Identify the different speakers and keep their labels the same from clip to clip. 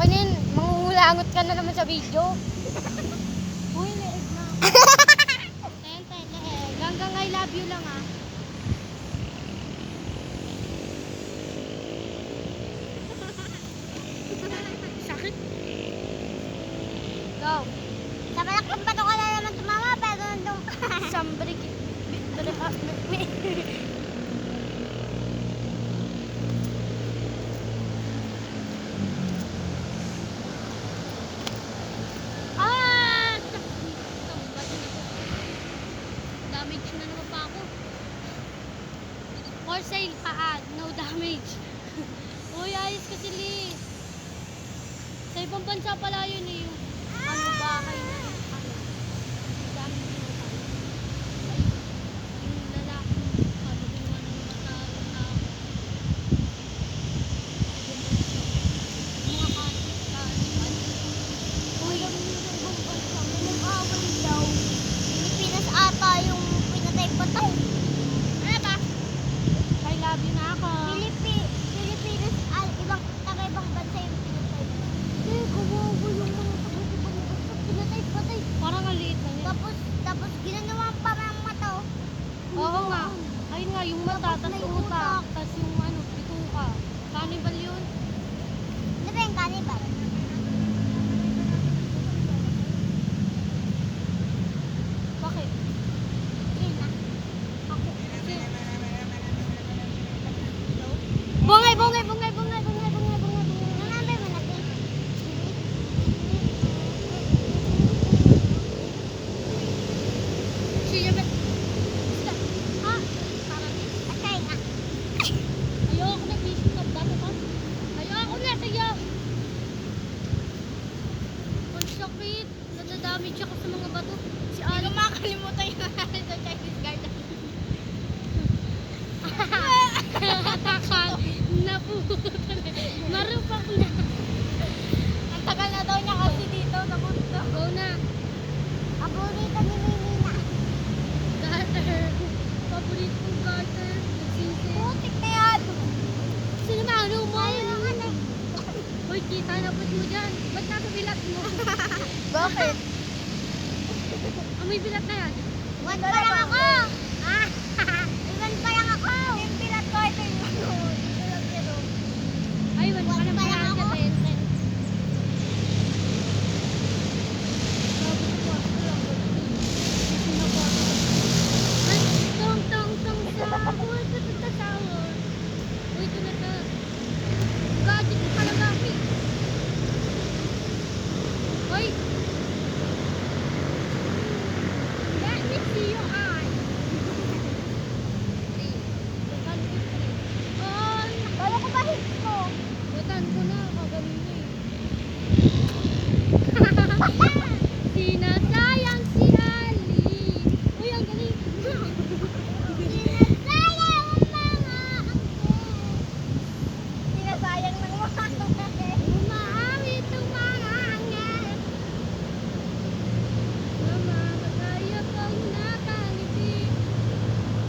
Speaker 1: Okay na yun, mangungulangot ka na naman sa video. Uy, leeg na. Tente, leeg. Hanggang I love you lang ah. Sakit. Go.
Speaker 2: Sa malaking bato ka na naman tumama, pero nandun ka.
Speaker 1: Somebody give me. Ah! Damage na naman pa ako. For sale pa no damage. Uy, ayos kasi Liz. Sa ibang bansa pala yun eh. Yung ano, bahay na yung ano. Dami pinutang. Yung lalaki, ano, ginawa ng matalo na mga kanin.
Speaker 2: Uy, yung ibang bansa, may nag-away daw. Pilipinas ata yung pinatay-patay.
Speaker 1: Ano ba? I love you na ako.
Speaker 2: Pilipinas, taga-ibang bansa yung pinatay. Eh, kawawa yung mga taga-ibang bansa, pinatay-patay.
Speaker 1: Parang ang liit lang yun.
Speaker 2: Tapos ginanawa pa ng mata, oh.
Speaker 1: Oo nga. Ayun nga, yung mata,
Speaker 2: Tapos may
Speaker 1: tas utak,
Speaker 2: utak.
Speaker 1: tas yung ano, bituka. Cannibal yun.
Speaker 2: Ano ba yung cannibal?
Speaker 1: Bakit?
Speaker 2: Yun na.
Speaker 1: Ako. Bungay, bungay, bungay, bungay, bungay, bungay, bungay, bungay.
Speaker 2: Nanambay mo natin.
Speaker 1: Siya ba? Sila. Ah, parang.
Speaker 2: Patay nga.
Speaker 1: Ayoko na, vision ka. Dami ka. Ayoko na, sige. Ang sakit. Nadadamage ako sa mga bato. Si Ali. Hindi ko makakalimutan yung nangyari sa Chinese garden. Takan. Napuputan. Marupak na.
Speaker 2: Ang tagal na daw niya kasi dito, napunta.
Speaker 1: Go na.
Speaker 2: Paborito ni Mimina.
Speaker 1: Garter. Paborito kong garter. Nagsisi.
Speaker 2: Putik na yan.
Speaker 1: Sino ba? Ano mo?
Speaker 2: Ayaw nga na.
Speaker 1: Uy, kita na po mo dyan. Ba't nakabilat mo?
Speaker 2: Bakit?
Speaker 1: May bilat na yan.
Speaker 2: Iwan pa lang ako. Ah, iwan pa lang ako. Yung pilat ko, ito yung ano. Ito lang pero.
Speaker 1: Ay, wala ka na
Speaker 2: Wala
Speaker 1: pala
Speaker 2: ako.
Speaker 1: ka 10. Ay, tong tong tong sahur. Sahur. Uy, ito na to. Gadget na pala gamit. Uy. Let me see your eyes. Oh,
Speaker 2: Kala ko ba hits ko?
Speaker 1: butan ko na. Kaganina eh. Sinasayang si Ali. Uy, ang galing.
Speaker 2: Sinasayang ang mga angke. Sinasayang ng mga angke.
Speaker 1: Umaawit ang mga hangin. Mama, magaya kang nakangiti.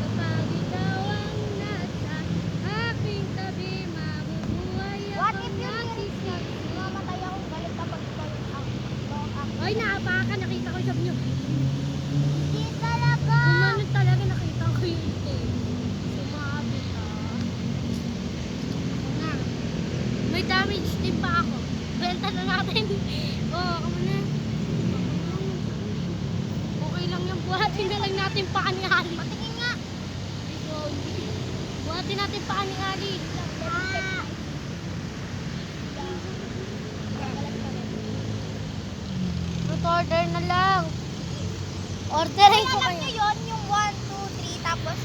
Speaker 1: Kapag ikaw ang nasa aking tabi, mabubuhay
Speaker 2: What
Speaker 1: akong
Speaker 2: if yung lyrics
Speaker 1: nagsisisi.
Speaker 2: na mamatay akong galit kapag ikaw yung ang
Speaker 1: Ay, naapakan. Nakita ko siya niyo.
Speaker 2: Hindi talaga.
Speaker 1: Gumano talaga nakita ko yun eh. Sumabit ah. Na. May damage din pa ako. Benta na natin. Oo, kamo na. Okay lang yan. Buhatin na lang natin pa ni Ali.
Speaker 2: Patingin nga.
Speaker 1: Buhatin natin pa ni Ali.
Speaker 2: Ah.
Speaker 1: Order na lang. Orderin ko
Speaker 2: Alam
Speaker 1: kayo.
Speaker 2: nyo yun, yung 1, 2, 3, tapos